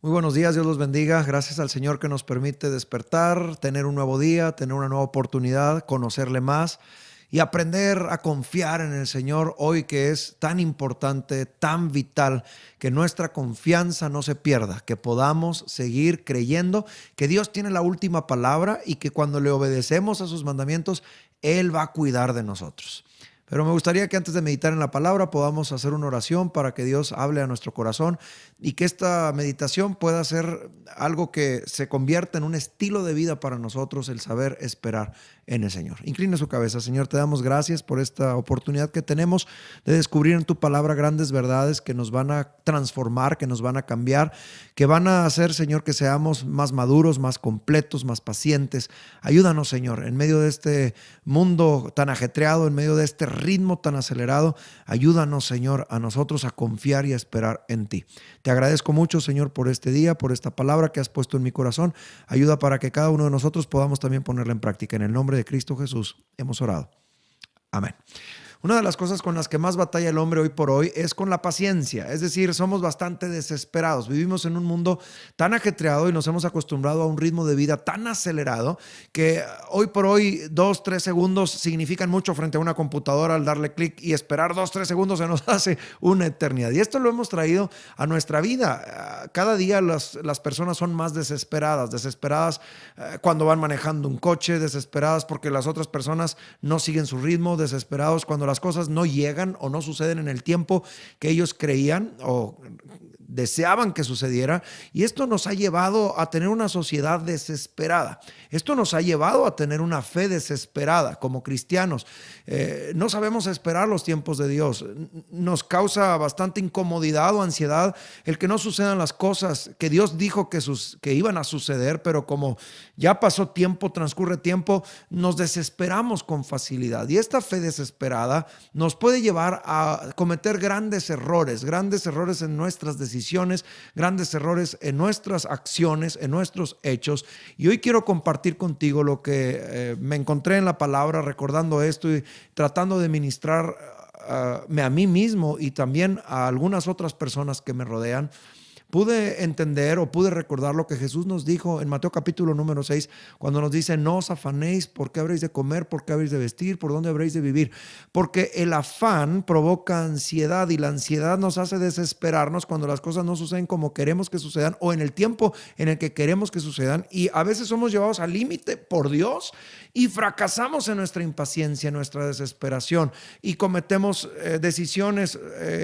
Muy buenos días, Dios los bendiga. Gracias al Señor que nos permite despertar, tener un nuevo día, tener una nueva oportunidad, conocerle más y aprender a confiar en el Señor hoy, que es tan importante, tan vital, que nuestra confianza no se pierda, que podamos seguir creyendo que Dios tiene la última palabra y que cuando le obedecemos a sus mandamientos, Él va a cuidar de nosotros. Pero me gustaría que antes de meditar en la palabra podamos hacer una oración para que Dios hable a nuestro corazón y que esta meditación pueda ser algo que se convierta en un estilo de vida para nosotros, el saber esperar en el Señor. Incline su cabeza. Señor, te damos gracias por esta oportunidad que tenemos de descubrir en tu palabra grandes verdades que nos van a transformar, que nos van a cambiar, que van a hacer, Señor, que seamos más maduros, más completos, más pacientes. Ayúdanos, Señor, en medio de este mundo tan ajetreado, en medio de este ritmo tan acelerado. Ayúdanos, Señor, a nosotros a confiar y a esperar en ti. Te agradezco mucho, Señor, por este día, por esta palabra que has puesto en mi corazón. Ayuda para que cada uno de nosotros podamos también ponerla en práctica. En el nombre de Cristo Jesús hemos orado. Amén. Una de las cosas con las que más batalla el hombre hoy por hoy es con la paciencia. Es decir, somos bastante desesperados. Vivimos en un mundo tan ajetreado y nos hemos acostumbrado a un ritmo de vida tan acelerado que hoy por hoy 2-3 segundos significan mucho frente a una computadora. Al darle clic y esperar 2-3 segundos se nos hace una eternidad. Y esto lo hemos traído a nuestra vida. Cada día las personas son más desesperadas cuando van manejando un coche, desesperadas porque las otras personas no siguen su ritmo, desesperados cuando las cosas no llegan o no suceden en el tiempo que ellos creían o deseaban que sucediera. Y esto nos ha llevado a tener una sociedad desesperada. Esto nos ha llevado a tener una fe desesperada como cristianos. No sabemos esperar los tiempos de Dios. Nos causa bastante incomodidad o ansiedad el que no sucedan las cosas que Dios dijo que iban a suceder, pero como ya pasó tiempo, transcurre tiempo, nos desesperamos con facilidad. Y esta fe desesperada nos puede llevar a cometer grandes errores en nuestras decisiones, grandes errores en nuestras acciones, en nuestros hechos. Y hoy quiero compartir contigo lo que me encontré en la palabra, recordando esto y tratando de ministrar a mí mismo y también a algunas otras personas que me rodean. Pude entender o pude recordar lo que Jesús nos dijo en Mateo capítulo número 6, cuando nos dice: no os afanéis por qué habréis de comer, por qué habréis de vestir, por dónde habréis de vivir, porque el afán provoca ansiedad y la ansiedad nos hace desesperarnos cuando las cosas no suceden como queremos que sucedan o en el tiempo en el que queremos que sucedan, y a veces somos llevados al límite por Dios y fracasamos en nuestra impaciencia, en nuestra desesperación, y cometemos decisiones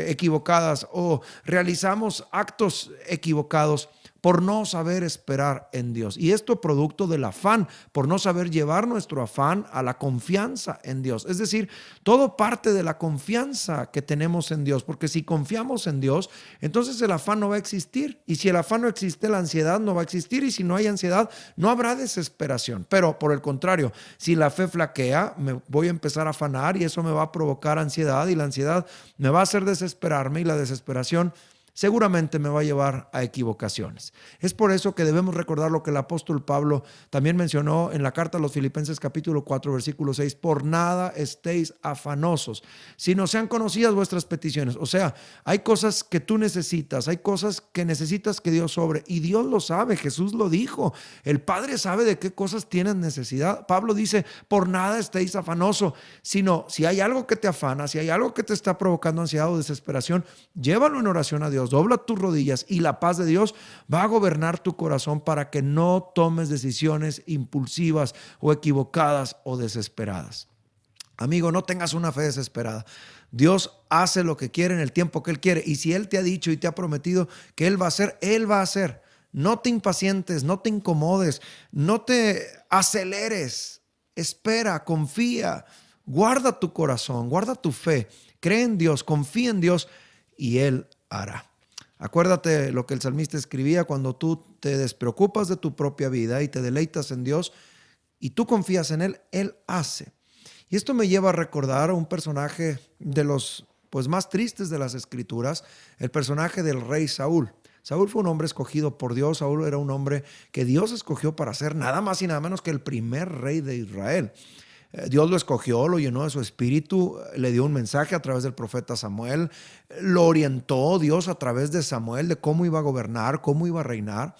equivocadas o realizamos actos equivocados por no saber esperar en Dios. Y esto producto del afán, por no saber llevar nuestro afán a la confianza en Dios. Es decir, todo parte de la confianza que tenemos en Dios, porque si confiamos en Dios, entonces el afán no va a existir. Y si el afán no existe, la ansiedad no va a existir. Y si no hay ansiedad, no habrá desesperación. Pero por el contrario, si la fe flaquea, me voy a empezar a afanar y eso me va a provocar ansiedad, y la ansiedad me va a hacer desesperarme, y la desesperación seguramente me va a llevar a equivocaciones. Es por eso que debemos recordar lo que el apóstol Pablo también mencionó en la carta a los Filipenses capítulo 4 versículo 6: por nada estéis afanosos, sino sean conocidas vuestras peticiones. O sea, hay cosas que tú necesitas, hay cosas que necesitas que Dios sobre, y Dios lo sabe. Jesús lo dijo, el Padre sabe de qué cosas tienes necesidad. Pablo dice: por nada estéis afanosos, sino si hay algo que te afana, si hay algo que te está provocando ansiedad o desesperación, llévalo en oración a Dios. Dobla tus rodillas y la paz de Dios va a gobernar tu corazón para que no tomes decisiones impulsivas o equivocadas o desesperadas. Amigo, no tengas una fe desesperada. Dios hace lo que quiere en el tiempo que Él quiere, y si Él te ha dicho y te ha prometido que Él va a hacer, Él va a hacer. No te impacientes, no te incomodes, no te aceleres. Espera, confía, guarda tu corazón, guarda tu fe, cree en Dios, confía en Dios y Él hará. Acuérdate lo que el salmista escribía: cuando tú te despreocupas de tu propia vida y te deleitas en Dios y tú confías en Él, Él hace. Y esto me lleva a recordar a un personaje de los más tristes de las Escrituras, el personaje del rey Saúl. Saúl fue un hombre escogido por Dios. Saúl era un hombre que Dios escogió para ser nada más y nada menos que el primer rey de Israel. Dios lo escogió, lo llenó de su espíritu, le dio un mensaje a través del profeta Samuel, lo orientó Dios a través de Samuel de cómo iba a gobernar, cómo iba a reinar.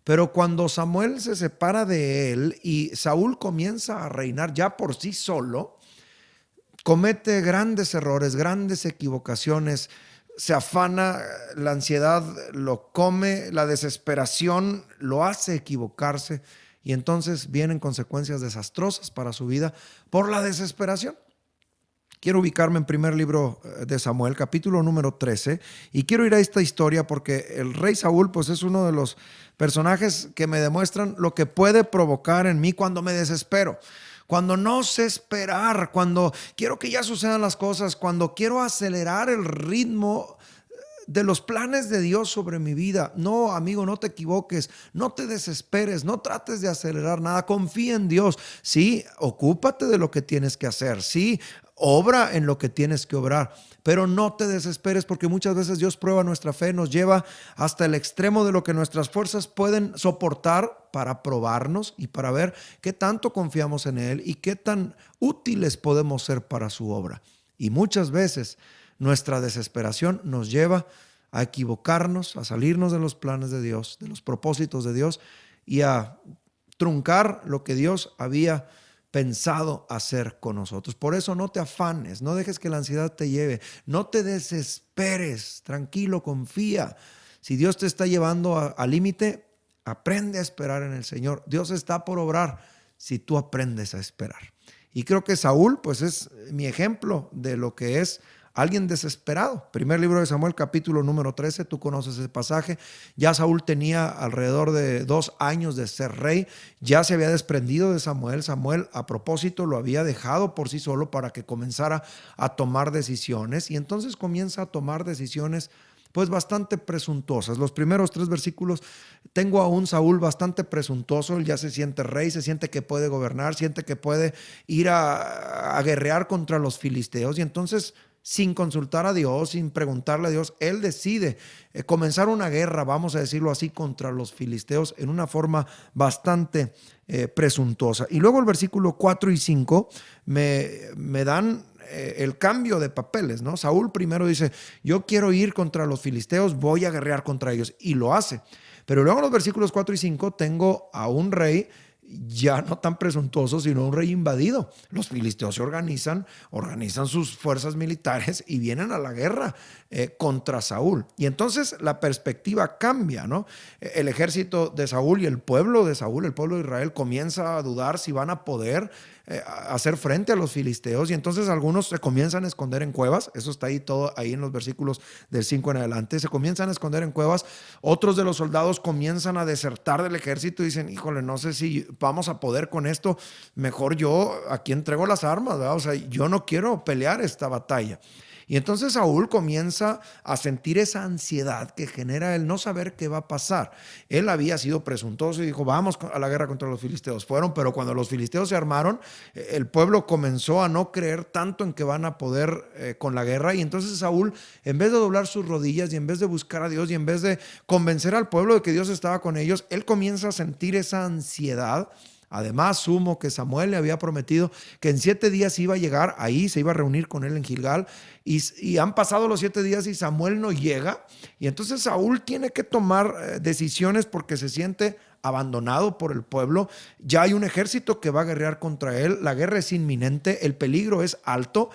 Pero cuando Samuel se separa de él y Saúl comienza a reinar ya por sí solo, comete grandes errores, grandes equivocaciones, se afana, la ansiedad lo come, la desesperación lo hace equivocarse y entonces vienen consecuencias desastrosas para su vida por la desesperación. Quiero ubicarme en primer libro de Samuel, capítulo número 13, y quiero ir a esta historia porque el rey Saúl pues es uno de los personajes que me demuestran lo que puede provocar en mí cuando me desespero. Cuando no sé esperar, cuando quiero que ya sucedan las cosas, cuando quiero acelerar el ritmo de los planes de Dios sobre mi vida. No, amigo, no te equivoques, no te desesperes, no trates de acelerar nada, confía en Dios. Sí, ocúpate de lo que tienes que hacer, sí, obra en lo que tienes que obrar, pero no te desesperes porque muchas veces Dios prueba nuestra fe, nos lleva hasta el extremo de lo que nuestras fuerzas pueden soportar para probarnos y para ver qué tanto confiamos en Él y qué tan útiles podemos ser para su obra. Y muchas veces nuestra desesperación nos lleva a equivocarnos, a salirnos de los planes de Dios, de los propósitos de Dios y a truncar lo que Dios había pensado hacer con nosotros. Por eso no te afanes, no dejes que la ansiedad te lleve, no te desesperes, tranquilo, confía. Si Dios te está llevando al límite, aprende a esperar en el Señor. Dios está por obrar si tú aprendes a esperar. Y creo que Saúl pues es mi ejemplo de lo que es alguien desesperado. Primer libro de Samuel, capítulo número 13, tú conoces ese pasaje. Ya Saúl tenía alrededor de 2 años de ser rey, ya se había desprendido de Samuel. Samuel, a propósito, lo había dejado por sí solo para que comenzara a tomar decisiones y entonces comienza a tomar decisiones pues bastante presuntuosas. Los primeros 3 versículos, tengo a un Saúl bastante presuntuoso, él ya se siente rey, se siente que puede gobernar, siente que puede ir a guerrear contra los filisteos y entonces sin consultar a Dios, sin preguntarle a Dios, él decide comenzar una guerra, vamos a decirlo así, contra los filisteos en una forma bastante presuntuosa. Y luego el versículo 4 y 5 me dan el cambio de papeles, ¿no? Saúl primero dice, yo quiero ir contra los filisteos, voy a guerrear contra ellos, y lo hace. Pero luego en los versículos 4 y 5 tengo a un rey ya no tan presuntuoso, sino un rey invadido. Los filisteos se organizan sus fuerzas militares y vienen a la guerra contra Saúl. Y entonces la perspectiva cambia, ¿no? El ejército de Saúl y el pueblo de Saúl, el pueblo de Israel, comienza a dudar si van a poder hacer frente a los filisteos y entonces algunos se comienzan a esconder en cuevas. Eso está ahí todo ahí en los versículos del 5 en adelante. Se comienzan a esconder en cuevas. Otros de los soldados comienzan a desertar del ejército y dicen, híjole, no sé si vamos a poder con esto, mejor yo aquí entrego las armas, ¿verdad? O sea, yo no quiero pelear esta batalla. Y entonces Saúl comienza a sentir esa ansiedad que genera el no saber qué va a pasar. Él había sido presuntuoso y dijo, vamos a la guerra contra los filisteos. Fueron, pero cuando los filisteos se armaron, el pueblo comenzó a no creer tanto en que van a poder con la guerra. Y entonces Saúl, en vez de doblar sus rodillas y en vez de buscar a Dios y en vez de convencer al pueblo de que Dios estaba con ellos, él comienza a sentir esa ansiedad. Además, sumo que Samuel le había prometido que en 7 días iba a llegar, ahí se iba a reunir con él en Gilgal, y han pasado los 7 días y Samuel no llega, y entonces Saúl tiene que tomar decisiones porque se siente abandonado por el pueblo. Ya hay un ejército que va a guerrear contra él, la guerra es inminente, el peligro es alto,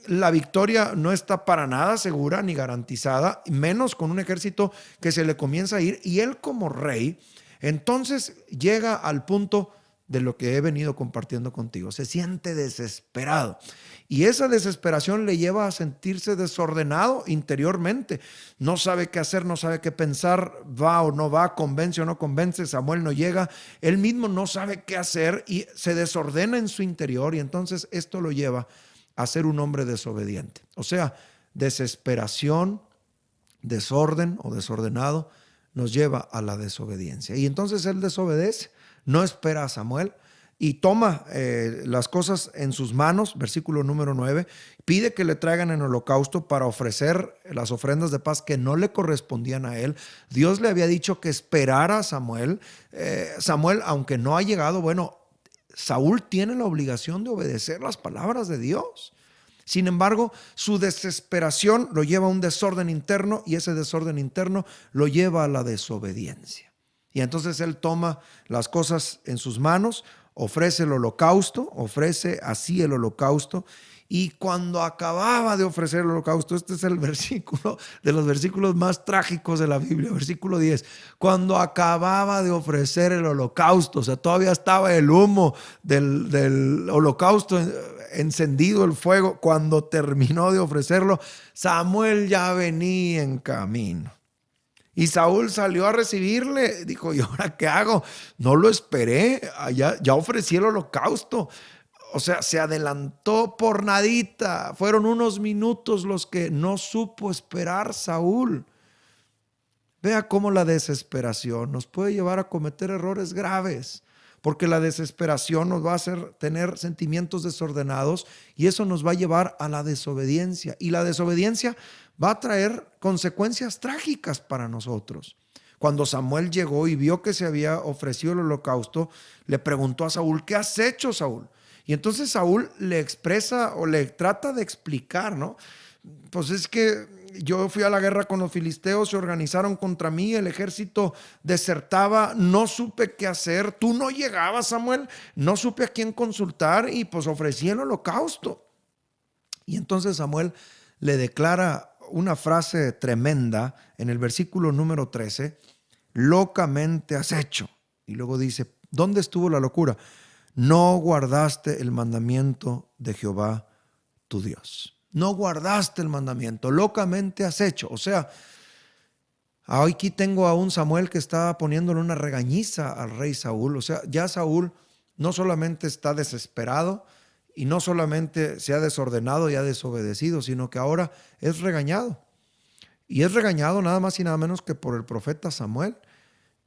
la victoria no está para nada segura ni garantizada, menos con un ejército que se le comienza a ir, y él como rey entonces llega al punto de lo que he venido compartiendo contigo. Se siente desesperado y esa desesperación le lleva a sentirse desordenado interiormente. No sabe qué hacer, no sabe qué pensar, va o no va, convence o no convence, Samuel no llega. Él mismo no sabe qué hacer y se desordena en su interior y entonces esto lo lleva a ser un hombre desobediente. O sea, desesperación, desorden o desordenado nos lleva a la desobediencia. Y entonces él desobedece, no espera a Samuel y toma las cosas en sus manos, versículo número 9, pide que le traigan en holocausto para ofrecer las ofrendas de paz que no le correspondían a él. Dios le había dicho que esperara a Samuel. Samuel, aunque no ha llegado, bueno, Saúl tiene la obligación de obedecer las palabras de Dios. Sin embargo, su desesperación lo lleva a un desorden interno y ese desorden interno lo lleva a la desobediencia. Y entonces él toma las cosas en sus manos, ofrece el holocausto, ofrece así el holocausto. Y cuando acababa de ofrecer el holocausto, este es el versículo de los versículos más trágicos de la Biblia, versículo 10. Cuando acababa de ofrecer el holocausto, o sea, todavía estaba el humo del holocausto encendido, el fuego. Cuando terminó de ofrecerlo, Samuel ya venía en camino. Y Saúl salió a recibirle. Dijo, ¿y ahora qué hago? No lo esperé. Ya ofrecí el holocausto. O sea, se adelantó por nadita. Fueron unos minutos los que no supo esperar Saúl. Vea cómo la desesperación nos puede llevar a cometer errores graves, porque la desesperación nos va a hacer tener sentimientos desordenados y eso nos va a llevar a la desobediencia. Y la desobediencia va a traer consecuencias trágicas para nosotros. Cuando Samuel llegó y vio que se había ofrecido el holocausto, le preguntó a Saúl, ¿qué has hecho, Saúl? Y entonces Saúl le expresa o le trata de explicar, ¿no? Pues es que yo fui a la guerra con los filisteos, se organizaron contra mí, el ejército desertaba, no supe qué hacer, tú no llegabas, Samuel, no supe a quién consultar y pues ofrecí el holocausto. Y entonces Samuel le declara una frase tremenda en el versículo número 13, locamente has hecho. Y luego dice, ¿dónde estuvo la locura? No guardaste el mandamiento de Jehová tu Dios. No guardaste el mandamiento, locamente has hecho. O sea, aquí tengo a un Samuel que está poniéndole una regañiza al rey Saúl. O sea, ya Saúl no solamente está desesperado y no solamente se ha desordenado y ha desobedecido, sino que ahora es regañado. Y es regañado nada más y nada menos que por el profeta Samuel.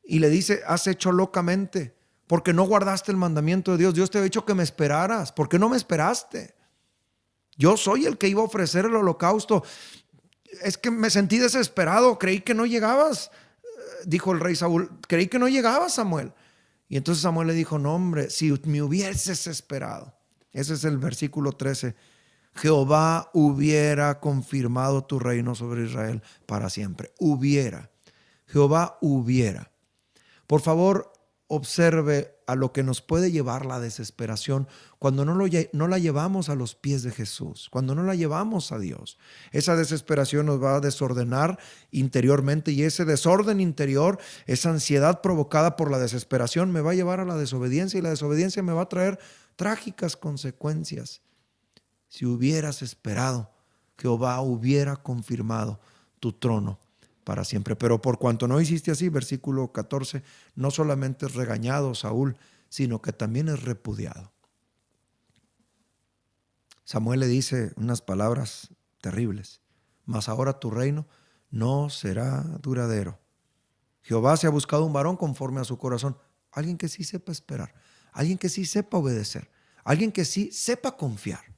Y le dice, has hecho locamente, porque no guardaste el mandamiento de Dios. Dios te ha dicho que me esperaras. ¿Por qué no me esperaste? Yo soy el que iba a ofrecer el holocausto. Es que me sentí desesperado. Creí que no llegabas, dijo el rey Saúl. Creí que no llegabas, Samuel. Y entonces Samuel le dijo, no, hombre, si me hubieses esperado. Ese es el versículo 13. Jehová hubiera confirmado tu reino sobre Israel para siempre. Hubiera. Jehová hubiera. Por favor, observe a lo que nos puede llevar la desesperación cuando no la llevamos a los pies de Jesús, cuando no la llevamos a Dios. Esa desesperación nos va a desordenar interiormente y ese desorden interior, esa ansiedad provocada por la desesperación me va a llevar a la desobediencia y la desobediencia me va a traer trágicas consecuencias. Si hubieras esperado, Jehová hubiera confirmado tu trono para siempre. Pero por cuanto no hiciste así, versículo 14, no solamente es regañado Saúl, sino que también es repudiado. Samuel le dice unas palabras terribles. Mas ahora tu reino no será duradero. Jehová se ha buscado un varón conforme a su corazón. Alguien que sí sepa esperar, alguien que sí sepa obedecer, alguien que sí sepa confiar.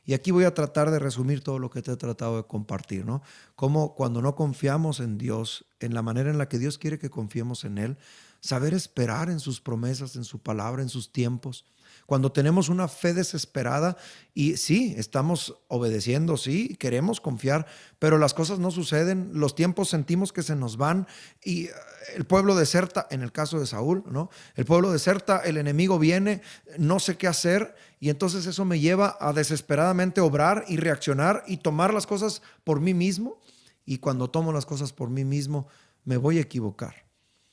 Y aquí voy a tratar de resumir todo lo que te he tratado de compartir, ¿no? Como cuando no confiamos en Dios, en la manera en la que Dios quiere que confiemos en Él, saber esperar en sus promesas, en su palabra, en sus tiempos. Cuando tenemos una fe desesperada y sí, estamos obedeciendo, sí, queremos confiar, pero las cosas no suceden, los tiempos sentimos que se nos van y el pueblo deserta, en el caso de Saúl, ¿no? El pueblo deserta, el enemigo viene, no sé qué hacer y entonces eso me lleva a desesperadamente obrar y reaccionar y tomar las cosas por mí mismo y cuando tomo las cosas por mí mismo me voy a equivocar.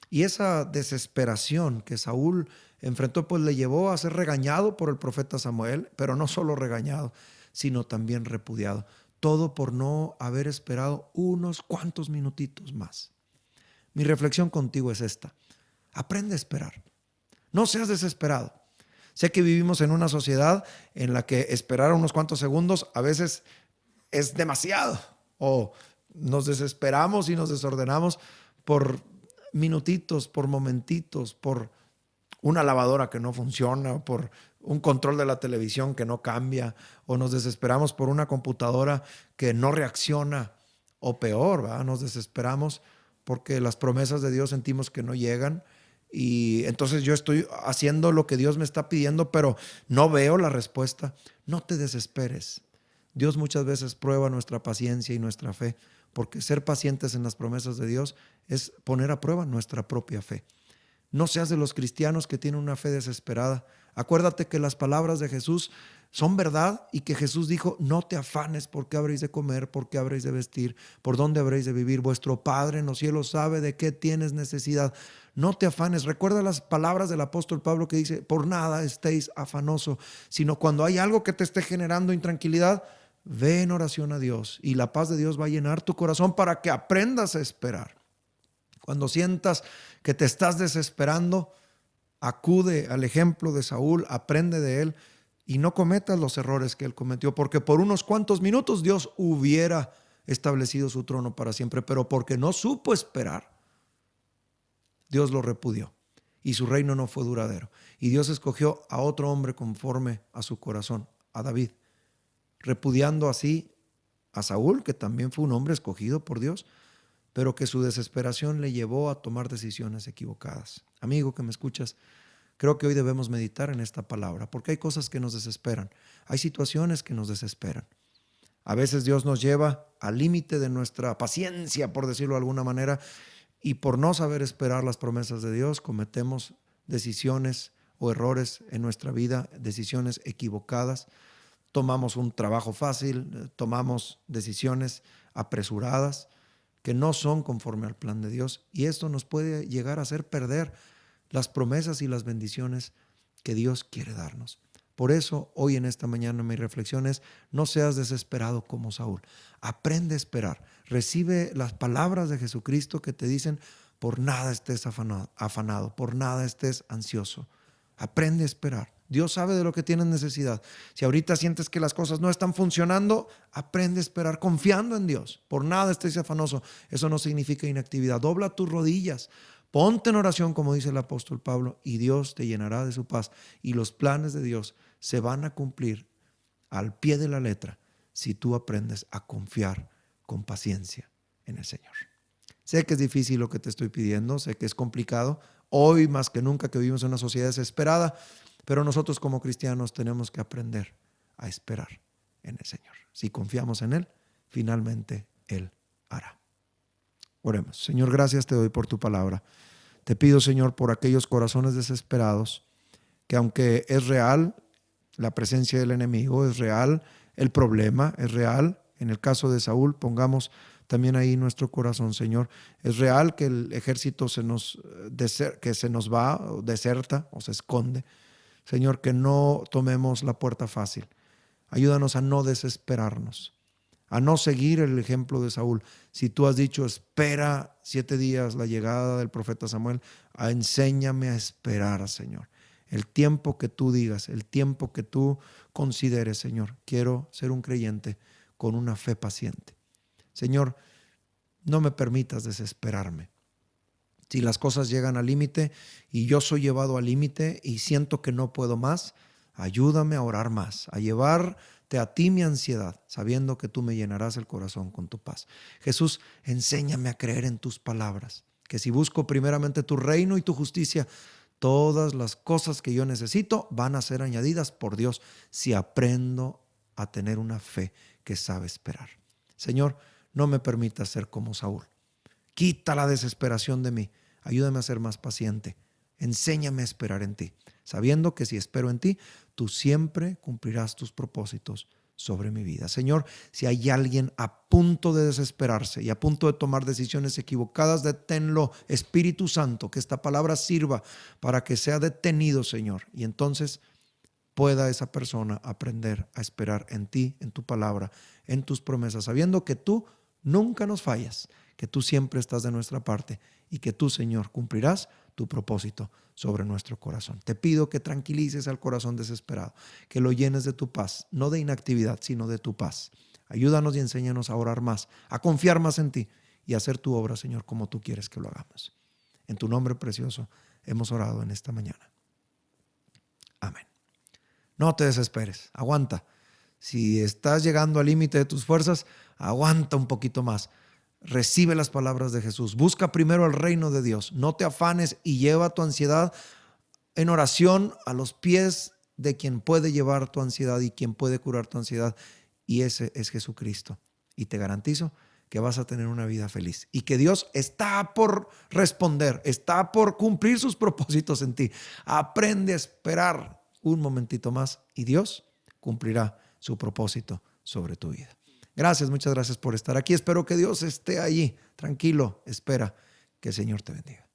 Y esa desesperación que Saúl enfrentó, pues le llevó a ser regañado por el profeta Samuel, pero no solo regañado, sino también repudiado. Todo por no haber esperado unos cuantos minutitos más. Mi reflexión contigo es esta. Aprende a esperar. No seas desesperado. Sé que vivimos en una sociedad en la que esperar unos cuantos segundos a veces es demasiado. O nos desesperamos y nos desordenamos por minutitos, por momentitos, por una lavadora que no funciona, por un control de la televisión que no cambia, o nos desesperamos por una computadora que no reacciona, o peor, ¿verdad? Nos desesperamos porque las promesas de Dios sentimos que no llegan y entonces yo estoy haciendo lo que Dios me está pidiendo, pero no veo la respuesta. No te desesperes. Dios muchas veces prueba nuestra paciencia y nuestra fe, porque ser pacientes en las promesas de Dios es poner a prueba nuestra propia fe. No seas de los cristianos que tienen una fe desesperada. Acuérdate que las palabras de Jesús son verdad y que Jesús dijo: no te afanes por qué habréis de comer, por qué habréis de vestir, por dónde habréis de vivir. Vuestro Padre en los cielos sabe de qué tienes necesidad. No te afanes. Recuerda las palabras del apóstol Pablo que dice: por nada estéis afanoso, sino cuando hay algo que te esté generando intranquilidad, ve en oración a Dios y la paz de Dios va a llenar tu corazón para que aprendas a esperar. Cuando sientas que te estás desesperando, acude al ejemplo de Saúl, aprende de él y no cometas los errores que él cometió, porque por unos cuantos minutos Dios hubiera establecido su trono para siempre, pero porque no supo esperar, Dios lo repudió y su reino no fue duradero. Y Dios escogió a otro hombre conforme a su corazón, a David, repudiando así a Saúl, que también fue un hombre escogido por Dios, pero que su desesperación le llevó a tomar decisiones equivocadas. Amigo que me escuchas, creo que hoy debemos meditar en esta palabra, porque hay cosas que nos desesperan, hay situaciones que nos desesperan. A veces Dios nos lleva al límite de nuestra paciencia, por decirlo de alguna manera, y por no saber esperar las promesas de Dios, cometemos decisiones o errores en nuestra vida, decisiones equivocadas. Tomamos un trabajo fácil, tomamos decisiones apresuradas que no son conforme al plan de Dios, y esto nos puede llegar a hacer perder las promesas y las bendiciones que Dios quiere darnos. Por eso hoy en esta mañana mi reflexión es: no seas desesperado como Saúl. Aprende a esperar. Recibe las palabras de Jesucristo que te dicen: por nada estés afanado, por nada estés ansioso. Aprende a esperar. Dios sabe de lo que tienes necesidad. Si ahorita sientes que las cosas no están funcionando, aprende a esperar confiando en Dios. Por nada estés afanoso. Eso no significa inactividad. Dobla tus rodillas. Ponte en oración, como dice el apóstol Pablo, y Dios te llenará de su paz. Y los planes de Dios se van a cumplir al pie de la letra si tú aprendes a confiar con paciencia en el Señor. Sé que es difícil lo que te estoy pidiendo, sé que es complicado. Hoy más que nunca que vivimos en una sociedad desesperada, pero nosotros como cristianos tenemos que aprender a esperar en el Señor. Si confiamos en Él, finalmente Él hará. Oremos. Señor, gracias te doy por tu palabra. Te pido, Señor, por aquellos corazones desesperados, que aunque es real la presencia del enemigo, es real el problema, es real, en el caso de Saúl, pongamos también ahí nuestro corazón, Señor. Es real que el ejército se nos va, o deserta o se esconde. Señor, que no tomemos la puerta fácil. Ayúdanos a no desesperarnos, a no seguir el ejemplo de Saúl. Si tú has dicho: espera 7 días la llegada del profeta Samuel, enséñame a esperar, Señor. El tiempo que tú digas, el tiempo que tú consideres, Señor. Quiero ser un creyente con una fe paciente. Señor, no me permitas desesperarme. Si las cosas llegan al límite y yo soy llevado al límite y siento que no puedo más, ayúdame a orar más, a llevarte a ti mi ansiedad, sabiendo que tú me llenarás el corazón con tu paz. Jesús, enséñame a creer en tus palabras, que si busco primeramente tu reino y tu justicia, todas las cosas que yo necesito van a ser añadidas por Dios si aprendo a tener una fe que sabe esperar. Señor, no me permitas ser como Saúl. Quita la desesperación de mí. Ayúdame a ser más paciente. Enséñame a esperar en ti, sabiendo que si espero en ti, tú siempre cumplirás tus propósitos sobre mi vida. Señor, si hay alguien a punto de desesperarse y a punto de tomar decisiones equivocadas, deténlo. Espíritu Santo, que esta palabra sirva para que sea detenido, Señor, y entonces pueda esa persona aprender a esperar en ti, en tu palabra, en tus promesas, sabiendo que tú nunca nos fallas, que tú siempre estás de nuestra parte y que tú, Señor, cumplirás tu propósito sobre nuestro corazón. Te pido que tranquilices al corazón desesperado, que lo llenes de tu paz, no de inactividad, sino de tu paz. Ayúdanos y enséñanos a orar más, a confiar más en ti y a hacer tu obra, Señor, como tú quieres que lo hagamos. En tu nombre precioso hemos orado en esta mañana. Amén. No te desesperes, aguanta. Si estás llegando al límite de tus fuerzas, aguanta un poquito más. Recibe las palabras de Jesús. Busca primero el reino de Dios. No te afanes y lleva tu ansiedad en oración a los pies de quien puede llevar tu ansiedad y quien puede curar tu ansiedad. Y ese es Jesucristo. Y te garantizo que vas a tener una vida feliz y que Dios está por responder, está por cumplir sus propósitos en ti. Aprende a esperar un momentito más y Dios cumplirá su propósito sobre tu vida. Gracias, muchas gracias por estar aquí. Espero que Dios esté allí. Tranquilo, espera. Que el Señor te bendiga.